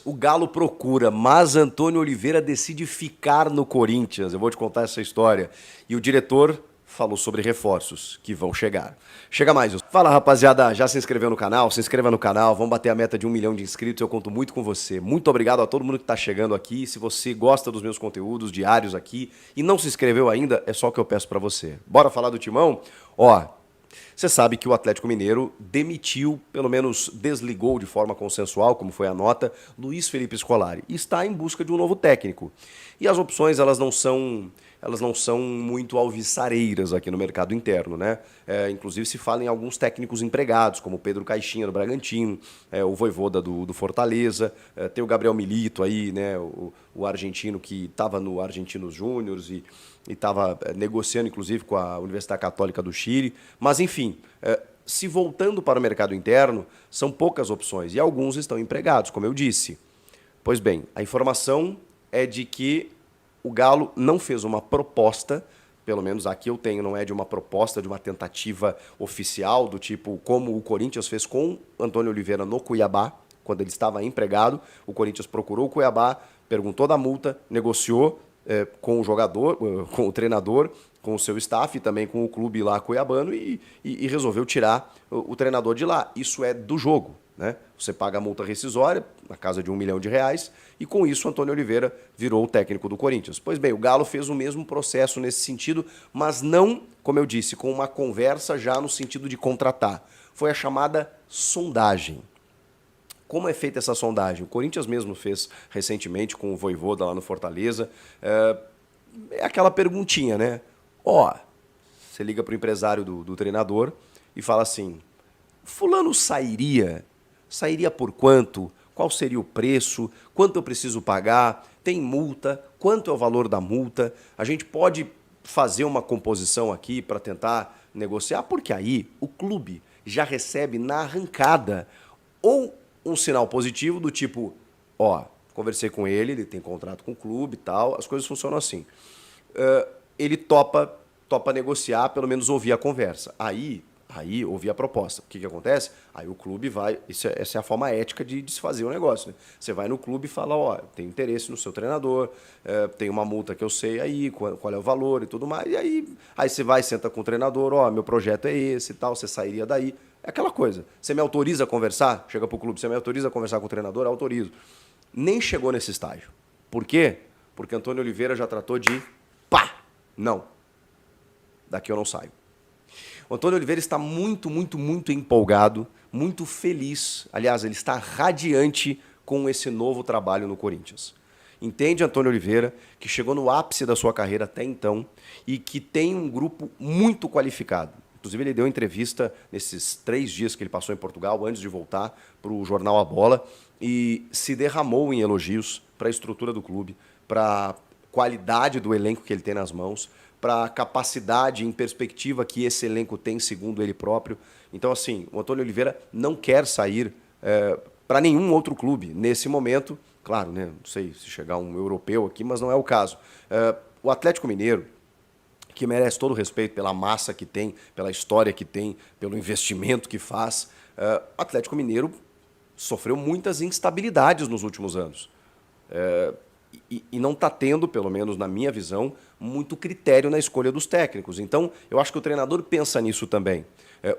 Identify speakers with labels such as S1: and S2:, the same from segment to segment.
S1: O Galo procura, mas Antônio Oliveira decide ficar no Corinthians. Eu vou te contar essa história. E o diretor falou sobre reforços que vão chegar. Chega mais. Fala, rapaziada. Já se inscreveu no canal? Se inscreva no canal. Vamos bater a meta de 1 milhão de inscritos. Eu conto muito com você. Muito obrigado a todo mundo que está chegando aqui. Se você gosta dos meus conteúdos diários aqui e não se inscreveu ainda, é só o que eu peço para você. Bora falar do Timão? Ó, você sabe que o Atlético Mineiro demitiu, pelo menos desligou de forma consensual, como foi a nota, Luiz Felipe Scolari. E está em busca de um novo técnico. E as opções, elas não são muito alvissareiras aqui no mercado interno, né? Inclusive se fala em alguns técnicos empregados, como o Pedro Caixinha do Bragantino, o Vojvoda do Fortaleza, tem o Gabriel Milito aí, né? O argentino que estava no Argentinos Júniors e estava negociando, inclusive, com a Universidade Católica do Chile. Mas, enfim, se voltando para o mercado interno, são poucas opções e alguns estão empregados, como eu disse. Pois bem, a informação é de que o Galo não fez uma proposta, pelo menos aqui eu tenho, não é de uma proposta, de uma tentativa oficial, do tipo como o Corinthians fez com Antônio Oliveira no Cuiabá, quando ele estava empregado. O Corinthians procurou o Cuiabá, perguntou da multa, negociou com o jogador, com o treinador, com o seu staff e também com o clube lá cuiabano e resolveu tirar o treinador de lá. Isso é do jogo, né? Você paga a multa rescisória, na casa de R$ 1 milhão, e com isso Antônio Oliveira virou o técnico do Corinthians. Pois bem, o Galo fez o mesmo processo nesse sentido, mas não, como eu disse, com uma conversa já no sentido de contratar. Foi a chamada sondagem. Como é feita essa sondagem? O Corinthians mesmo fez recentemente com o Vojvoda lá no Fortaleza. É aquela perguntinha, né? Você liga para o empresário do treinador e fala assim, fulano sairia? Sairia por quanto? Qual seria o preço? Quanto eu preciso pagar? Tem multa? Quanto é o valor da multa? A gente pode fazer uma composição aqui para tentar negociar, porque aí o clube já recebe na arrancada ou um sinal positivo do tipo, conversei com ele, ele tem contrato com o clube e tal, as coisas funcionam assim. Ele topa negociar, pelo menos ouvir a conversa. Aí ouvir a proposta. O que acontece? Aí o clube vai, essa é a forma ética de se fazer o negócio, né? Você vai no clube e fala, eu tenho interesse no seu treinador, tem uma multa que eu sei aí, qual é o valor e tudo mais, e aí você vai, senta com o treinador, meu projeto é esse e tal, você sairia daí. É aquela coisa. Você me autoriza a conversar? Chega pro clube, você me autoriza a conversar com o treinador? Autorizo. Nem chegou nesse estágio. Por quê? Porque Antônio Oliveira já tratou de não. Daqui eu não saio. O Antônio Oliveira está muito, muito, muito empolgado, muito feliz. Aliás, ele está radiante com esse novo trabalho no Corinthians. Entende, Antônio Oliveira, que chegou no ápice da sua carreira até então e que tem um grupo muito qualificado. Inclusive, ele deu entrevista nesses 3 dias que ele passou em Portugal, antes de voltar para o jornal A Bola, e se derramou em elogios para a estrutura do clube, para a qualidade do elenco que ele tem nas mãos, para a capacidade em perspectiva que esse elenco tem, segundo ele próprio. Então, assim, o Antônio Oliveira não quer sair para nenhum outro clube nesse momento. Claro, né? Não sei se chegar um europeu aqui, mas não é o caso. O Atlético Mineiro, que merece todo o respeito pela massa que tem, pela história que tem, pelo investimento que faz, o Atlético Mineiro sofreu muitas instabilidades nos últimos anos. E não está tendo, pelo menos na minha visão, muito critério na escolha dos técnicos. Então, eu acho que o treinador pensa nisso também.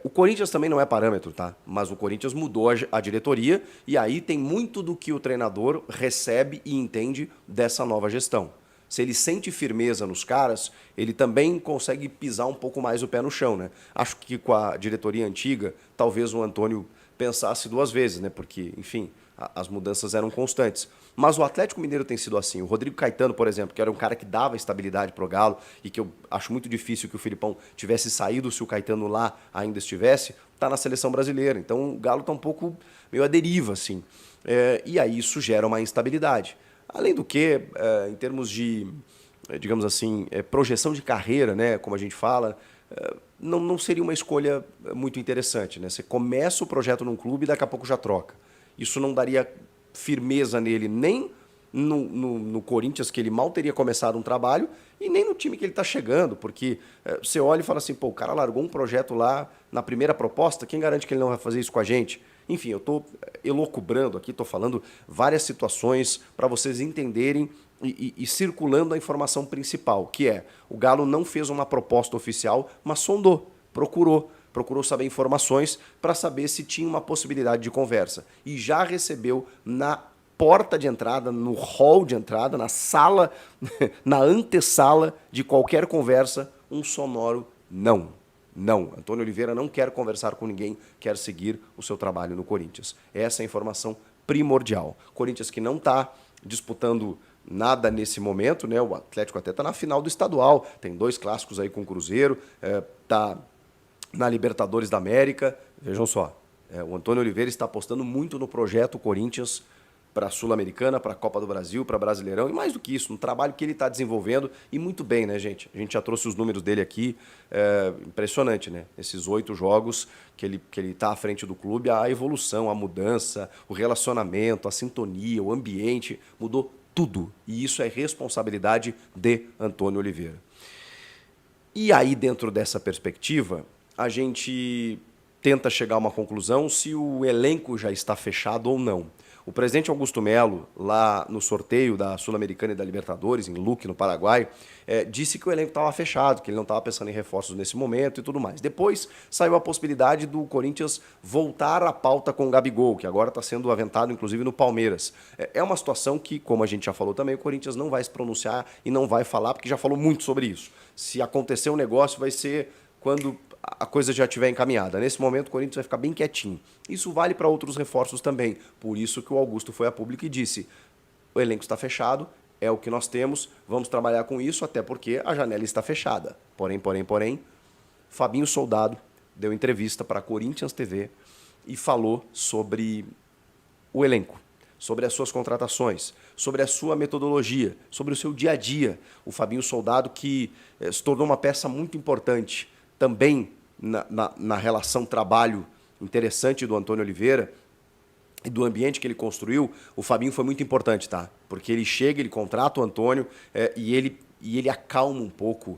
S1: O Corinthians também não é parâmetro, tá? Mas o Corinthians mudou a diretoria e aí tem muito do que o treinador recebe e entende dessa nova gestão. Se ele sente firmeza nos caras, ele também consegue pisar um pouco mais o pé no chão, né? Acho que com a diretoria antiga, talvez o Antônio pensasse 2 vezes, né? Porque, enfim, as mudanças eram constantes. Mas o Atlético Mineiro tem sido assim. O Rodrigo Caetano, por exemplo, que era um cara que dava estabilidade pro Galo e que eu acho muito difícil que o Filipão tivesse saído se o Caetano lá ainda estivesse, tá na seleção brasileira. Então o Galo tá um pouco meio à deriva, assim. E aí isso gera uma instabilidade. Além do que, em termos de, digamos assim, projeção de carreira, né, como a gente fala, não seria uma escolha muito interessante, né? Você começa o projeto num clube e daqui a pouco já troca. Isso não daria firmeza nele nem no Corinthians, que ele mal teria começado um trabalho, e nem no time que ele está chegando, porque você olha e fala assim, o cara largou um projeto lá na primeira proposta, quem garante que ele não vai fazer isso com a gente? Enfim, eu estou elucubrando aqui, estou falando várias situações para vocês entenderem e circulando a informação principal, que é o Galo não fez uma proposta oficial, mas sondou, procurou saber informações para saber se tinha uma possibilidade de conversa. E já recebeu na porta de entrada, no hall de entrada, na sala, na antessala de qualquer conversa, um sonoro não. Não, Antônio Oliveira não quer conversar com ninguém, quer seguir o seu trabalho no Corinthians. Essa é a informação primordial. Corinthians que não está disputando nada nesse momento, né? O Atlético até está na final do estadual, tem 2 clássicos aí com o Cruzeiro, está na Libertadores da América. Vejam só, o Antônio Oliveira está apostando muito no projeto Corinthians para a Sul-Americana, para a Copa do Brasil, para Brasileirão, e mais do que isso, no trabalho que ele está desenvolvendo, e muito bem, né, gente? A gente já trouxe os números dele aqui, impressionante, né? Esses 8 jogos que ele está à frente do clube, a evolução, a mudança, o relacionamento, a sintonia, o ambiente, mudou tudo. E isso é responsabilidade de Antônio Oliveira. E aí, dentro dessa perspectiva, a gente tenta chegar a uma conclusão se o elenco já está fechado ou não. O presidente Augusto Melo, lá no sorteio da Sul-Americana e da Libertadores, em Luque, no Paraguai, disse que o elenco estava fechado, que ele não estava pensando em reforços nesse momento e tudo mais. Depois saiu a possibilidade do Corinthians voltar à pauta com o Gabigol, que agora está sendo aventado, inclusive, no Palmeiras. É uma situação que, como a gente já falou também, o Corinthians não vai se pronunciar e não vai falar, porque já falou muito sobre isso. Se acontecer um negócio, vai ser quando a coisa já estiver encaminhada. Nesse momento, o Corinthians vai ficar bem quietinho. Isso vale para outros reforços também. Por isso que o Augusto foi a público e disse: o elenco está fechado, é o que nós temos, vamos trabalhar com isso, até porque a janela está fechada. Porém, Fabinho Soldado deu entrevista para a Corinthians TV e falou sobre o elenco, sobre as suas contratações, sobre a sua metodologia, sobre o seu dia a dia. O Fabinho Soldado, que se tornou uma peça muito importante também na relação trabalho interessante do Antônio Oliveira e do ambiente que ele construiu. O Fabinho foi muito importante, tá? Porque ele chega, ele contrata o Antônio e ele acalma um pouco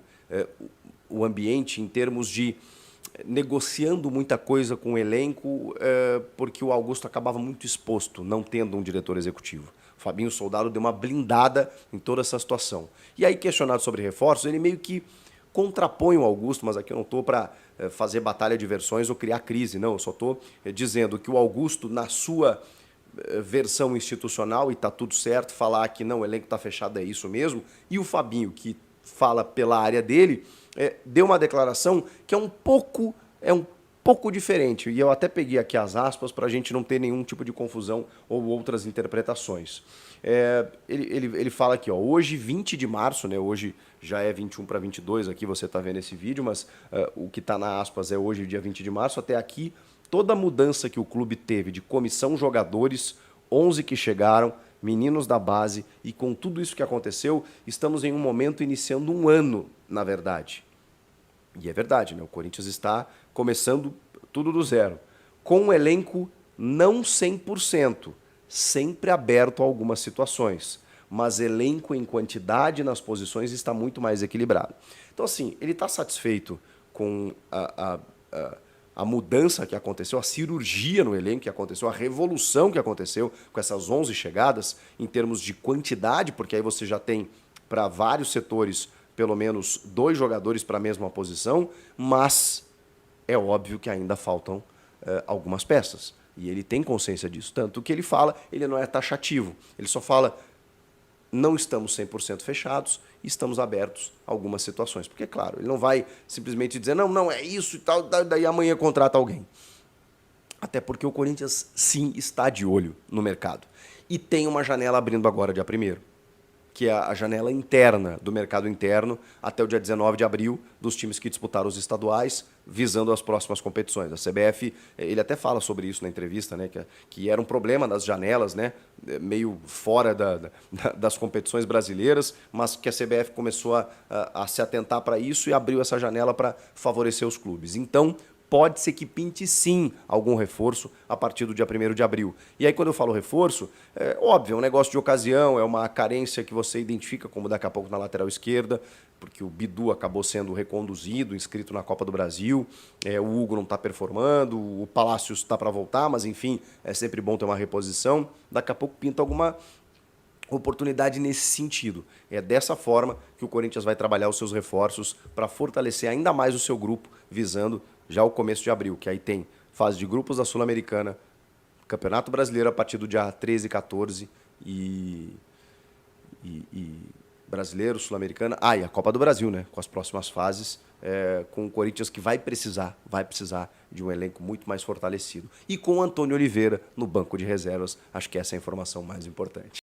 S1: o ambiente em termos de negociando muita coisa com o elenco, porque o Augusto acabava muito exposto, não tendo um diretor executivo. O Fabinho Soldado deu uma blindada em toda essa situação. E aí, questionado sobre reforços, ele meio que contrapõe o Augusto, mas aqui eu não estou para fazer batalha de versões ou criar crise, não. Eu só estou dizendo que o Augusto, na sua versão institucional, e está tudo certo, falar que não, o elenco está fechado, é isso mesmo, e o Fabinho, que fala pela área dele, deu uma declaração que é um pouco diferente, e eu até peguei aqui as aspas para a gente não ter nenhum tipo de confusão ou outras interpretações. Ele fala aqui, ó, hoje, 20 de março, né, hoje já é 21 para 22, aqui você está vendo esse vídeo, mas o que está na aspas é hoje, dia 20 de março, até aqui, toda a mudança que o clube teve de comissão jogadores, 11 que chegaram, meninos da base, e com tudo isso que aconteceu, estamos em um momento iniciando um ano, na verdade. E é verdade, né? O Corinthians está começando tudo do zero, com um elenco não 100%, sempre aberto a algumas situações, mas elenco em quantidade nas posições está muito mais equilibrado. Então, assim, ele está satisfeito com a mudança que aconteceu, a cirurgia no elenco que aconteceu, a revolução que aconteceu com essas 11 chegadas, em termos de quantidade, porque aí você já tem para vários setores pelo menos 2 jogadores para a mesma posição, mas é óbvio que ainda faltam algumas peças. E ele tem consciência disso. Tanto que ele fala, ele não é taxativo. Ele só fala, não estamos 100% fechados, estamos abertos a algumas situações. Porque, claro, ele não vai simplesmente dizer, não é isso e tal, daí amanhã contrata alguém. Até porque o Corinthians, sim, está de olho no mercado. E tem uma janela abrindo agora, dia 1º. Que é a janela interna do mercado interno até o dia 19 de abril dos times que disputaram os estaduais, visando as próximas competições. A CBF, ele até fala sobre isso na entrevista, né, que era um problema das janelas, né, meio fora das competições brasileiras, mas que a CBF começou a se atentar para isso e abriu essa janela para favorecer os clubes. Então, pode ser que pinte sim algum reforço a partir do dia 1º de abril. E aí quando eu falo reforço, é óbvio, é um negócio de ocasião, é uma carência que você identifica como daqui a pouco na lateral esquerda, porque o Bidu acabou sendo reconduzido, inscrito na Copa do Brasil, o Hugo não está performando, o Palácios está para voltar, mas enfim, é sempre bom ter uma reposição. Daqui a pouco pinta alguma oportunidade nesse sentido. É dessa forma que o Corinthians vai trabalhar os seus reforços para fortalecer ainda mais o seu grupo, visando já o começo de abril, que aí tem fase de grupos da Sul-Americana, Campeonato Brasileiro a partir do dia 13 e 14 e Brasileiro, Sul-Americana, e a Copa do Brasil, né, com as próximas fases, com o Corinthians que vai precisar de um elenco muito mais fortalecido. E com o Antônio Oliveira no banco de reservas, acho que essa é a informação mais importante.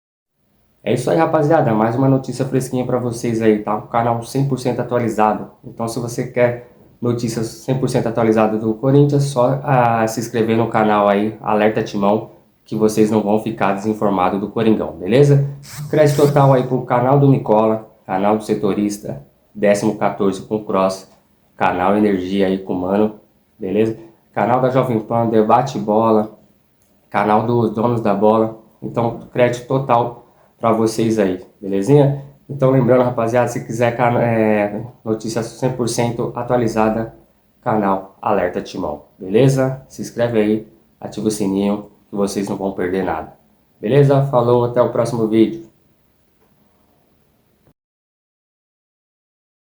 S2: É isso aí, rapaziada. Mais uma notícia fresquinha para vocês aí, tá? Um canal 100% atualizado. Então, se você quer notícias 100% atualizadas do Corinthians, só se inscrever no canal aí, Alerta Timão, que vocês não vão ficar desinformados do Coringão, beleza? Crédito total aí pro canal do Nicola, canal do Setorista, 14º com Cross, canal Energia aí com o Mano, beleza? Canal da Jovem Pan, Debate Bola, canal dos Donos da Bola. Então, crédito total para vocês aí, belezinha? Então, lembrando, rapaziada, se quiser notícias 100% atualizada, canal Alerta Timão, beleza? Se inscreve aí, ativa o sininho, que vocês não vão perder nada. Beleza? Falou, até o próximo vídeo.